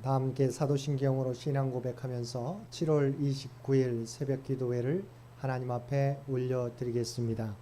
다 함께 사도신경으로 신앙 고백하면서 7월 29일 새벽 기도회를 하나님 앞에 올려드리겠습니다.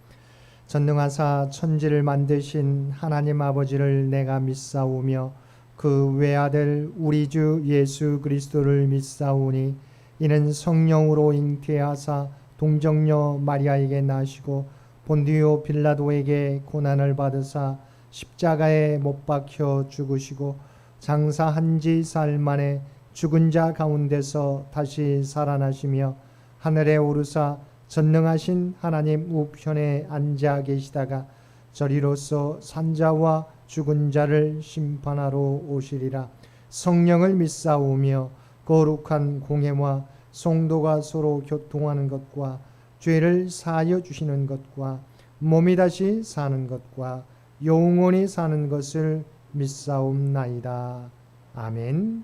전능하사 천지를 만드신 하나님 아버지를 내가 믿사오며 그 외아들 우리 주 예수 그리스도를 믿사오니 이는 성령으로 잉태하사 동정녀 마리아에게 나시고 본디오 빌라도에게 고난을 받으사 십자가에 못 박혀 죽으시고 장사한 지 사흘 만에 죽은 자 가운데서 다시 살아나시며 하늘에 오르사 전능하신 하나님 우편에 앉아 계시다가 저리로서 산자와 죽은 자를 심판하러 오시리라. 성령을 믿사오며 거룩한 공회와 성도가 서로 교통하는 것과 죄를 사하여 주시는 것과 몸이 다시 사는 것과 영원히 사는 것을 믿사옵나이다. 아멘.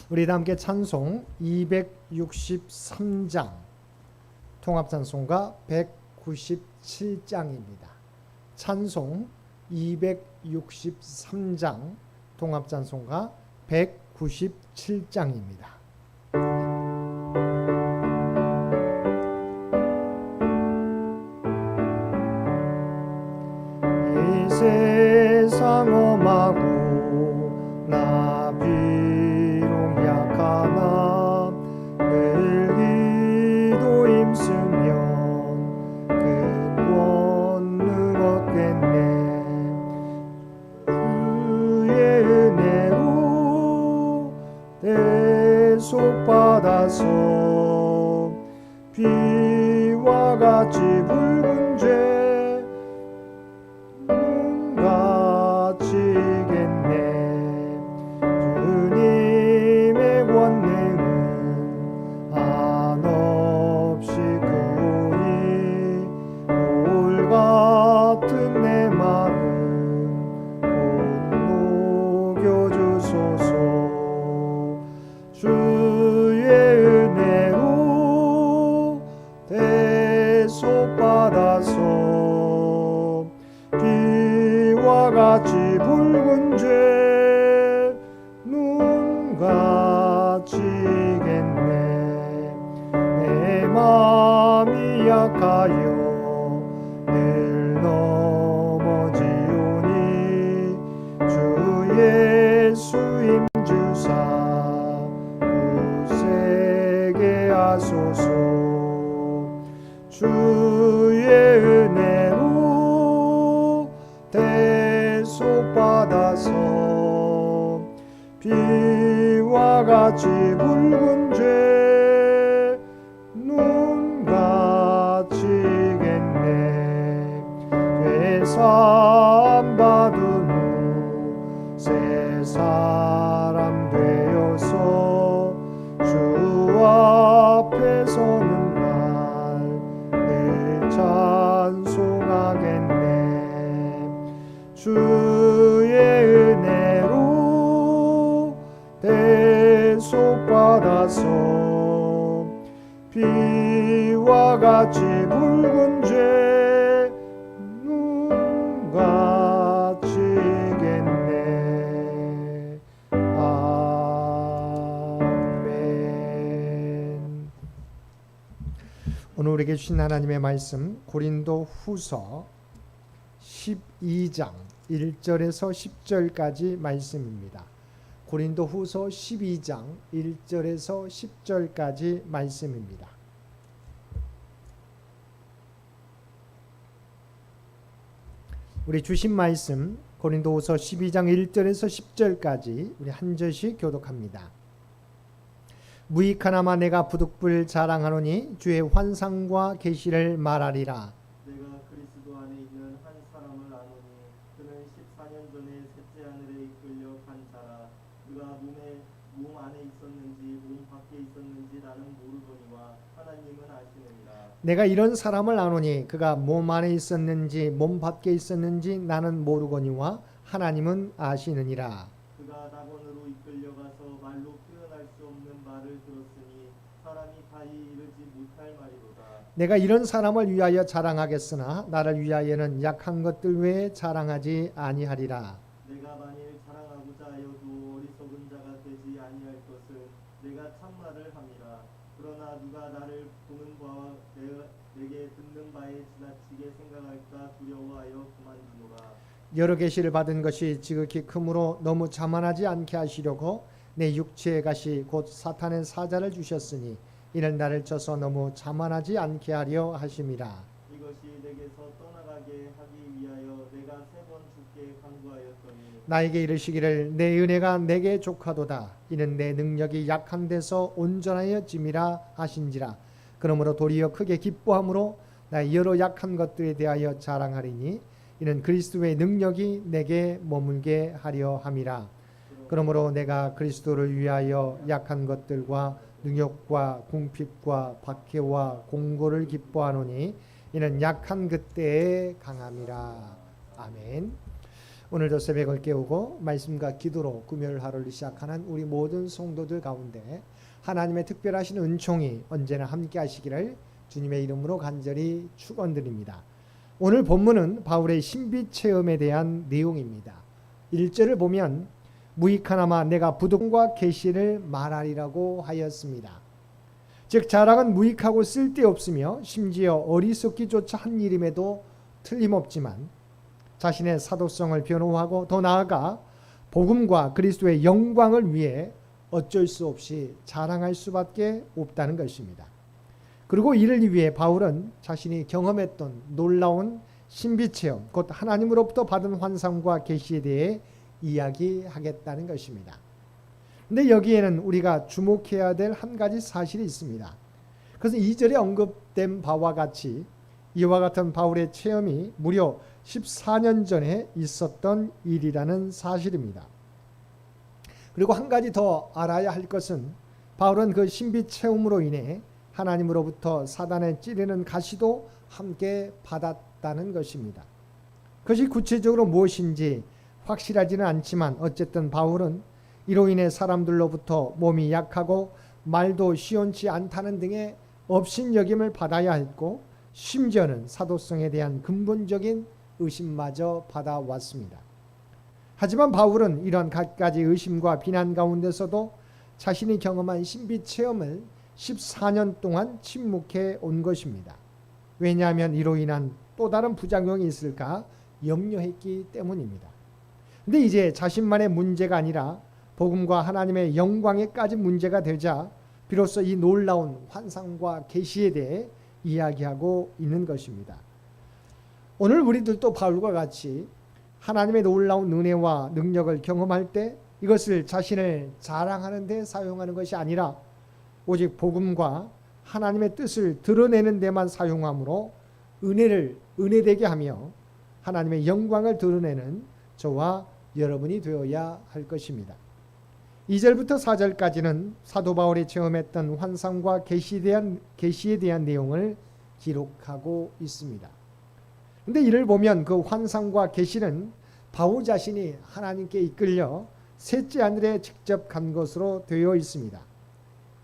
우리 다 함께 찬송 263장 통합찬송가 197장입니다. 찬송 263장 통합찬송가 197장입니다. 세상 험하고 나 비록 약하나 늘 기도 힘쓰면 큰 권능 얻겠네. 주의 은혜로 대속받아서 비와 같이 붉은 죄 같이 붉은 죄 눈같이 겠네. 내 마음이 약하여 늘 넘어지오니 주 예수 힘주사 굳세게 하소서. 주의 은혜로 대속받아서 비와 같이 붉은 죄 눈같이 겠네. 죄사함 받은 후 새 사람 되어서 주 앞에 서는 날 늘 찬송하겠네. 주의 은혜로 대속받아서 비와 같이 붉은 죄 눈같이 겠네. 아멘. 오늘 우리에게 주신 하나님의 말씀 고린도 후서 12장 1절에서 10절까지 말씀입니다. 고린도 후서 12장 1절에서 10절까지 말씀입니다. 우리 주신 말씀 고린도 후서 12장 1절에서 10절까지 우리 한 절씩 교독합니다. 무익하나마 내가 부득불 자랑하노니 주의 환상과 계시를 말하리라. 내가 그리스도 안에 있는 한 사람을 아노니 그는 14년 전에 셋째 하늘에 이끌려 간 자라. 그가 몸 안에 있었는지 몸 밖에 있었는지 나는 모르거니와 하나님은 아시느니라. 내가 이런 사람을 아노니 그가 몸 안에 있었는지 몸 밖에 있었는지 나는 모르거니와 하나님은 아시느니라. 그가 낙원으로 이끌려가서 말로 표현할 수 없는 말을 들었으니 사람이 가히 이르지 못할 말이로다. 내가 이런 사람을 위하여 자랑하겠으나 나를 위하여는 약한 것들 외에 자랑하지 아니하리라. 내가 만일 자랑하고자 하여도 어리석은 하나 누가 나를 보는 바와 내게 듣는 바에 지나치게 생각할까 두려워하여 그만두노라. 여러 계시를 받은 것이 지극히 크므로 너무 자만하지 않게 하시려고 내 육체의 가시 곧 사탄의 사자를 주셨으니 이는 나를 쳐서 너무 자만하지 않게 하려 하심이라. 이것이 내게서 떠나가게 하기 위하여 내가 3번 주께 간구하였더니 나에게 이르시기를 내 은혜가 내게 족하도다. 이는 내 능력이 약한 데서 온전하여짐이라 하신지라. 그러므로 도리어 크게 기뻐함으로 나의 여러 약한 것들에 대하여 자랑하리니 이는 그리스도의 능력이 내게 머물게 하려 함이라. 그러므로 내가 그리스도를 위하여 약한 것들과 능욕과 궁핍과 박해와 공고를 기뻐하노니 이는 약한 그때에 강함이라. 아멘. 오늘도 새벽을 깨우고 말씀과 기도로 금요일 하루를 시작하는 우리 모든 성도들 가운데 하나님의 특별하신 은총이 언제나 함께 하시기를 주님의 이름으로 간절히 축원드립니다. 오늘 본문은 바울의 신비 체험에 대한 내용입니다. 1절을 보면 무익하나마 내가 부득과 계시를 말하리라고 하였습니다. 즉 자랑은 무익하고 쓸데없으며 심지어 어리석기조차 한 일임에도 틀림없지만 자신의 사도성을 변호하고 더 나아가 복음과 그리스도의 영광을 위해 어쩔 수 없이 자랑할 수밖에 없다는 것입니다. 그리고 이를 위해 바울은 자신이 경험했던 놀라운 신비체험, 곧 하나님으로부터 받은 환상과 계시에 대해 이야기하겠다는 것입니다. 근데 여기에는 우리가 주목해야 될 한 가지 사실이 있습니다. 그래서 2절에 언급된 바와 같이 이와 같은 바울의 체험이 무려 14년 전에 있었던 일이라는 사실입니다. 그리고 한 가지 더 알아야 할 것은 바울은 그 신비 체험으로 인해 하나님으로부터 사단에 찌르는 가시도 함께 받았다는 것입니다. 그것이 구체적으로 무엇인지 확실하지는 않지만 어쨌든 바울은 이로 인해 사람들로부터 몸이 약하고 말도 시원치 않다는 등의 업신여김을 받아야 했고 심지어는 사도성에 대한 근본적인 의심마저 받아왔습니다. 하지만 바울은 이런 갖가지 의심과 비난 가운데서도 자신이 경험한 신비 체험을 14년 동안 침묵해 온 것입니다. 왜냐하면 이로 인한 또 다른 부작용이 있을까 염려했기 때문입니다. 근데 이제 자신만의 문제가 아니라 복음과 하나님의 영광에까지 문제가 되자 비로소 이 놀라운 환상과 계시에 대해 이야기하고 있는 것입니다. 오늘 우리들도 바울과 같이 하나님의 놀라운 은혜와 능력을 경험할 때 이것을 자신을 자랑하는 데 사용하는 것이 아니라 오직 복음과 하나님의 뜻을 드러내는 데만 사용함으로 은혜되게 하며 하나님의 영광을 드러내는 저와 여러분이 되어야 할 것입니다. 2절부터 4절까지는 사도 바울이 체험했던 환상과 계시에 대한 내용을 기록하고 있습니다. 근데 이를 보면 그 환상과 계시는 바울 자신이 하나님께 이끌려 셋째 하늘에 직접 간 것으로 되어 있습니다.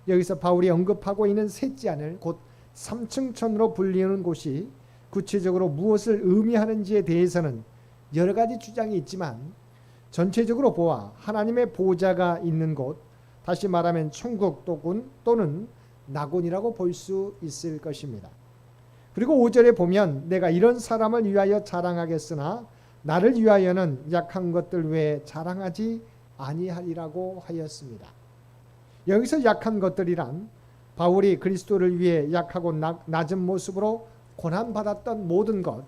여기서 바울이 언급하고 있는 셋째 하늘, 곧 삼층천으로 불리는 곳이 구체적으로 무엇을 의미하는지에 대해서는 여러 가지 주장이 있지만 전체적으로 보아 하나님의 보좌가 있는 곳, 다시 말하면 천국 또는 낙원이라고 볼 수 있을 것입니다. 그리고 5절에 보면 내가 이런 사람을 위하여 자랑하겠으나 나를 위하여는 약한 것들 외에 자랑하지 아니하리라고 하였습니다. 여기서 약한 것들이란 바울이 그리스도를 위해 약하고 낮은 모습으로 고난받았던 모든 것,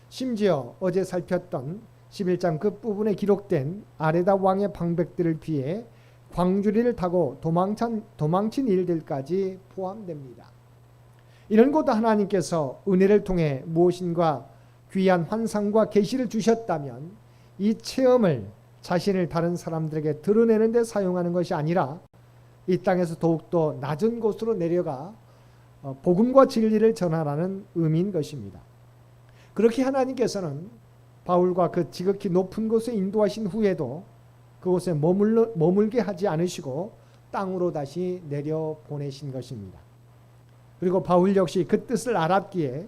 심지어 어제 살폈던 11장 끝부분에 기록된 아레다 왕의 방백들을 피해 광주리를 타고 도망친 일들까지 포함됩니다. 이런 것도 하나님께서 은혜를 통해 무엇인가 귀한 환상과 계시를 주셨다면 이 체험을 자신을 다른 사람들에게 드러내는 데 사용하는 것이 아니라 이 땅에서 더욱더 낮은 곳으로 내려가 복음과 진리를 전하라는 의미인 것입니다. 그렇게 하나님께서는 바울과 그 지극히 높은 곳에 인도하신 후에도 그곳에 머물게 하지 않으시고 땅으로 다시 내려보내신 것입니다. 그리고 바울 역시 그 뜻을 알았기에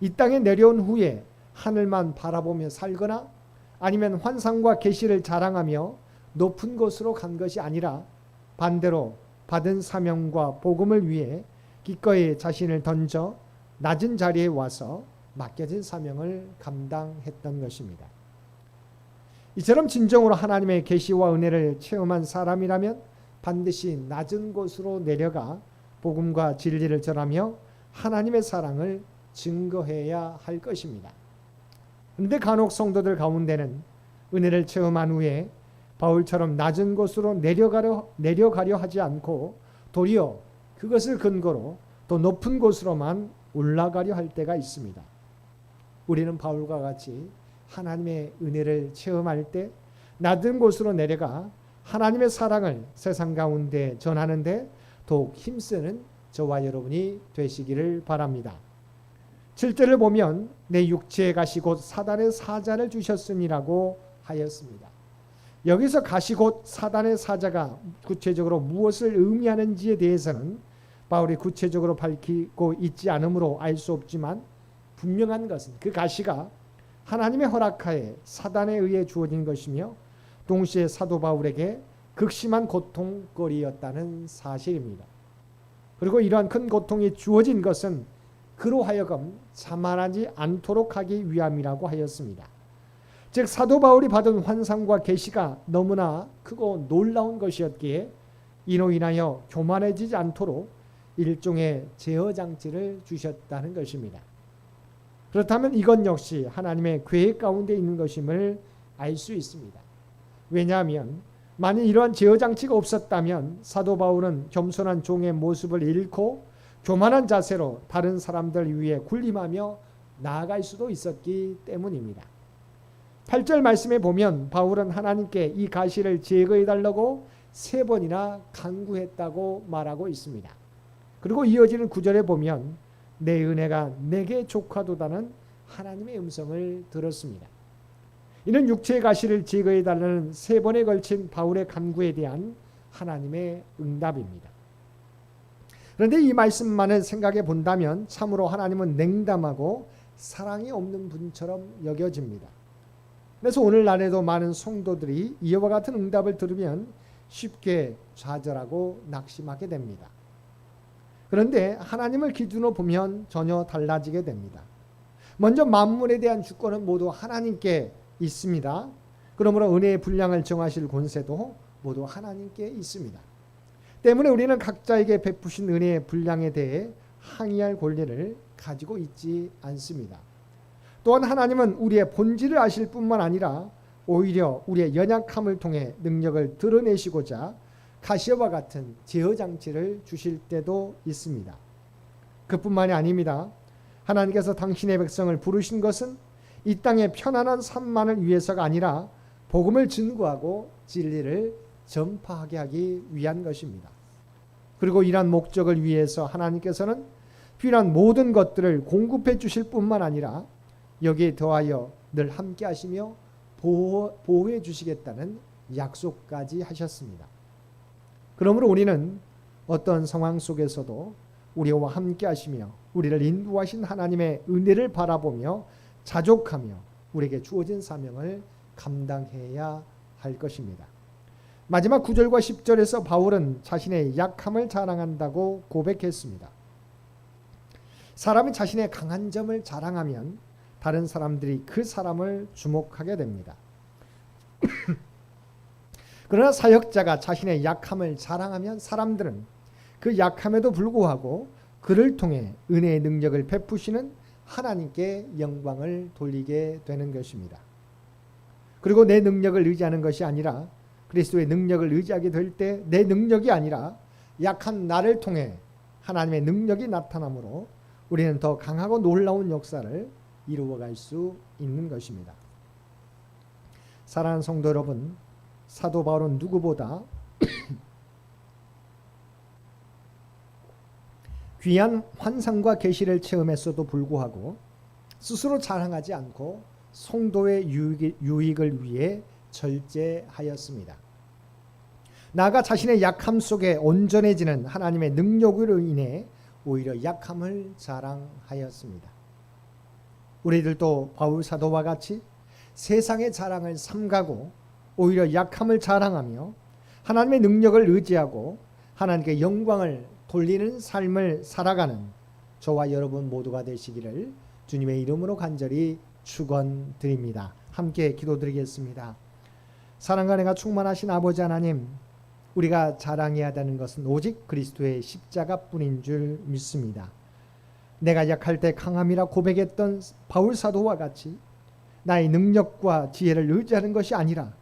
이 땅에 내려온 후에 하늘만 바라보며 살거나 아니면 환상과 계시를 자랑하며 높은 곳으로 간 것이 아니라 반대로 받은 사명과 복음을 위해 기꺼이 자신을 던져 낮은 자리에 와서 맡겨진 사명을 감당했던 것입니다. 이처럼 진정으로 하나님의 계시와 은혜를 체험한 사람이라면 반드시 낮은 곳으로 내려가 복음과 진리를 전하며 하나님의 사랑을 증거해야 할 것입니다. 그런데 간혹 성도들 가운데는 은혜를 체험한 후에 바울처럼 낮은 곳으로 내려가려 하지 않고 도리어 그것을 근거로 더 높은 곳으로만 올라가려 할 때가 있습니다. 우리는 바울과 같이 하나님의 은혜를 체험할 때 낮은 곳으로 내려가 하나님의 사랑을 세상 가운데 전하는데 더욱 힘쓰는 저와 여러분이 되시기를 바랍니다. 7절을 보면 내 육체에 가시 곧 사단의 사자를 주셨으니라고 하였습니다. 여기서 가시 곧 사단의 사자가 구체적으로 무엇을 의미하는지에 대해서는 바울이 구체적으로 밝히고 있지 않으므로 알 수 없지만 분명한 것은 그 가시가 하나님의 허락하에 사단에 의해 주어진 것이며 동시에 사도 바울에게 극심한 고통거리였다는 사실입니다. 그리고 이러한 큰 고통이 주어진 것은 그로 하여금 자만하지 않도록 하기 위함이라고 하였습니다. 즉 사도 바울이 받은 환상과 계시가 너무나 크고 놀라운 것이었기에 이로 인하여 교만해지지 않도록 일종의 제어 장치를 주셨다는 것입니다. 그렇다면 이것 역시 하나님의 계획 가운데 있는 것임을 알 수 있습니다. 왜냐하면 만일 이러한 제어 장치가 없었다면 사도 바울은 겸손한 종의 모습을 잃고 교만한 자세로 다른 사람들 위에 군림하며 나아갈 수도 있었기 때문입니다. 8절 말씀에 보면 바울은 하나님께 이 가시를 제거해 달라고 3번이나 간구했다고 말하고 있습니다. 그리고 이어지는 9절에 보면 내 은혜가 내게 족하도다는 하나님의 음성을 들었습니다. 이는 육체의 가시를 제거해 달라는 3번에 걸친 바울의 간구에 대한 하나님의 응답입니다. 그런데 이 말씀만을 생각해 본다면 참으로 하나님은 냉담하고 사랑이 없는 분처럼 여겨집니다. 그래서 오늘날에도 많은 성도들이 이와 같은 응답을 들으면 쉽게 좌절하고 낙심하게 됩니다. 그런데 하나님을 기준으로 보면 전혀 달라지게 됩니다. 먼저 만물에 대한 주권은 모두 하나님께 있습니다. 그러므로 은혜의 분량을 정하실 권세도 모두 하나님께 있습니다. 때문에 우리는 각자에게 베푸신 은혜의 분량에 대해 항의할 권리를 가지고 있지 않습니다. 또한 하나님은 우리의 본질을 아실 뿐만 아니라 오히려 우리의 연약함을 통해 능력을 드러내시고자 가시와 같은 제어 장치를 주실 때도 있습니다. 그뿐만이 아닙니다. 하나님께서 당신의 백성을 부르신 것은 이 땅의 편안한 삶만을 위해서가 아니라 복음을 증거하고 진리를 전파하게 하기 위한 것입니다. 그리고 이러한 목적을 위해서 하나님께서는 필요한 모든 것들을 공급해 주실 뿐만 아니라 여기에 더하여 늘 함께 하시며 보호해 주시겠다는 약속까지 하셨습니다. 그러므로 우리는 어떤 상황 속에서도 우리와 함께 하시며 우리를 인도하신 하나님의 은혜를 바라보며 자족하며 우리에게 주어진 사명을 감당해야 할 것입니다. 마지막 9절과 10절에서 바울은 자신의 약함을 자랑한다고 고백했습니다. 사람이 자신의 강한 점을 자랑하면 다른 사람들이 그 사람을 주목하게 됩니다. 그러나 사역자가 자신의 약함을 자랑하면 사람들은 그 약함에도 불구하고 그를 통해 은혜의 능력을 베푸시는 하나님께 영광을 돌리게 되는 것입니다. 그리고 내 능력을 의지하는 것이 아니라 그리스도의 능력을 의지하게 될 때 내 능력이 아니라 약한 나를 통해 하나님의 능력이 나타나므로 우리는 더 강하고 놀라운 역사를 이루어갈 수 있는 것입니다. 사랑하는 성도 여러분, 사도 바울은 누구보다 귀한 환상과 계시를 체험했어도 불구하고 스스로 자랑하지 않고 성도의 유익을 위해 절제하였습니다. 나아가 자신의 약함 속에 온전해지는 하나님의 능력으로 인해 오히려 약함을 자랑하였습니다. 우리들도 바울 사도와 같이 세상의 자랑을 삼가고 오히려 약함을 자랑하며 하나님의 능력을 의지하고 하나님께 영광을 돌리는 삶을 살아가는 저와 여러분 모두가 되시기를 주님의 이름으로 간절히 축원드립니다. 함께 기도드리겠습니다. 사랑과 은혜가 충만하신 아버지 하나님, 우리가 자랑해야 하는 것은 오직 그리스도의 십자가뿐인 줄 믿습니다. 내가 약할 때 강함이라 고백했던 바울 사도와 같이 나의 능력과 지혜를 의지하는 것이 아니라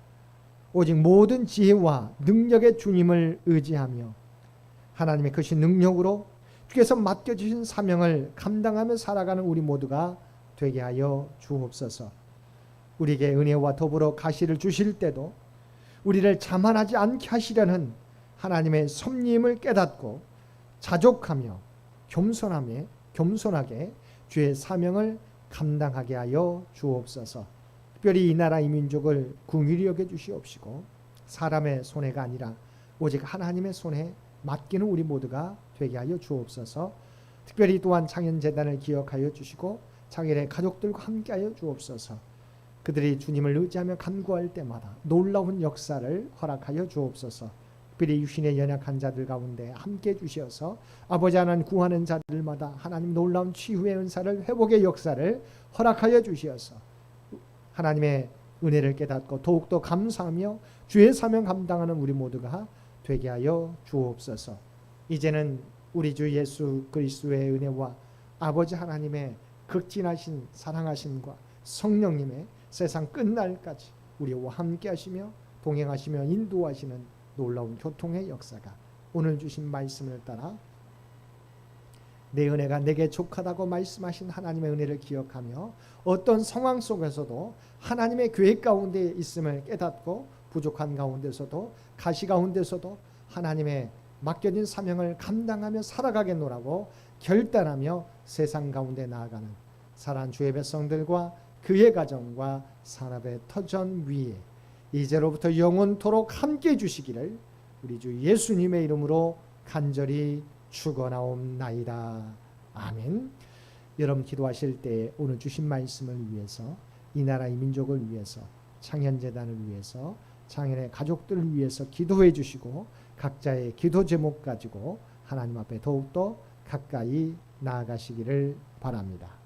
오직 모든 지혜와 능력의 주님을 의지하며 하나님의 크신 능력으로 주께서 맡겨주신 사명을 감당하며 살아가는 우리 모두가 되게 하여 주옵소서. 우리에게 은혜와 더불어 가시를 주실 때도 우리를 자만하지 않게 하시려는 하나님의 섭리임을 깨닫고 자족하며 겸손하게 주의 사명을 감당하게 하여 주옵소서. 특별히 이 나라 이 민족을 긍휼히 여겨 주시옵시고 사람의 손해가 아니라 오직 하나님의 손에 맡기는 우리 모두가 되게 하여 주옵소서. 특별히 또한 창현재단을 기억하여 주시고 창현의 가족들과 함께하여 주옵소서. 그들이 주님을 의지하며 간구할 때마다 놀라운 역사를 허락하여 주옵소서. 특별히 유신의 연약한 자들 가운데 함께 주셔서 아버지 하나님 구하는 자들마다 하나님 놀라운 치유의 은사를 회복의 역사를 허락하여 주시어서 하나님의 은혜를 깨닫고 더욱더 감사하며 주의 사명 감당하는 우리 모두가 되게 하여 주옵소서. 이제는 우리 주 예수 그리스도의 은혜와 아버지 하나님의 극진하신 사랑하심과 성령님의 세상 끝날까지 우리와 함께 하시며 동행하시며 인도하시는 놀라운 교통의 역사가 오늘 주신 말씀을 따라 내 은혜가 내게 족하다고 말씀하신 하나님의 은혜를 기억하며 어떤 상황 속에서도 하나님의 계획 가운데 있음을 깨닫고 부족한 가운데서도 가시 가운데서도 하나님의 맡겨진 사명을 감당하며 살아가겠노라고 결단하며 세상 가운데 나아가는 사랑하는 주의 백성들과 그의 가정과 산업의 터전 위에 이제로부터 영원토록 함께 해주시기를 우리 주 예수님의 이름으로 간절히 축원하옵나이다. 아멘. 여러분 기도하실 때 오늘 주신 말씀을 위해서 이 나라 이 민족을 위해서 창현재단을 위해서 창현의 가족들을 위해서 기도해 주시고 각자의 기도 제목 가지고 하나님 앞에 더욱더 가까이 나아가시기를 바랍니다.